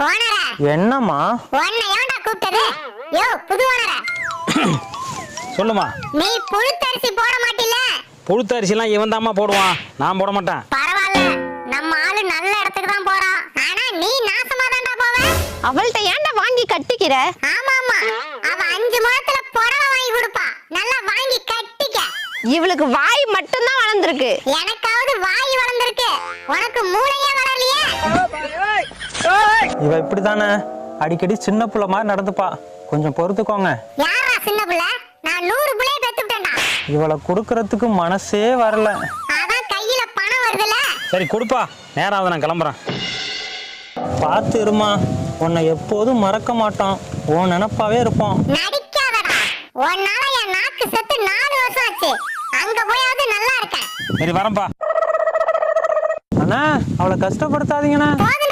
ஓனரா என்னம்மா? உன்னை ஏன்டா கூப்பிட்டது? யோ புது ஓனரா, சொல்லுமா. நீ புழுத்தரிசி போட மாட்டில? புழுத்தரிசிலாம் இவன் தாம்மா போடுவான், நான் போட மாட்டேன். பரவாயில்ல, நம்ம ஆளு நல்ல இடத்துக்கு தான் போறான். ஆனா நீ நாசமா தான்டா போவ. அவள்கிட்ட ஏன்டா வாங்கி கட்டிக்கிற? ஆமா ஆமா, அவ 5 முழத்துல புடவை வாங்கி கொடுப்பா. நல்லா வாங்கி கட்டிக்க. இவளுக்கு வாய் மட்டும்தான் வளர்ந்துருக்கு. எனக்காவது வாய் வளர்ந்திருக்கு, உனக்கு மூளையே வளரலையே. இவ இப்படிதானே அடிக்கடி சின்ன புள்ள மாதிரி நடந்துப்பா, கொஞ்சம் பொறுத்துக்கோங்க. யாரா சின்ன புள்ள? நான் 100 புள்ளைய பெத்துட்டேன்டா. இவளை கொடுக்கறதுக்கு மனசே வரல. அதான் கையில பணம் வருதுல. சரி கொடுப்பா, நேரம் ஆகுது, நான் கிளம்புறேன். பார்த்து இருமா, உன்னை எப்போதும் மறக்க மாட்டோம், உன் நினப்பாவே இருப்போம். நடிக்காதடா, உன்னால என் நாக்கு செத்து 4 வருஷம் ஆச்சு. அங்க போயாவது நல்லா இருக்கேன். சரி வரேன்ப்பா. அண்ணா, அவளை கஷ்டப்படுத்தாதீங்கண்ணா. போதும்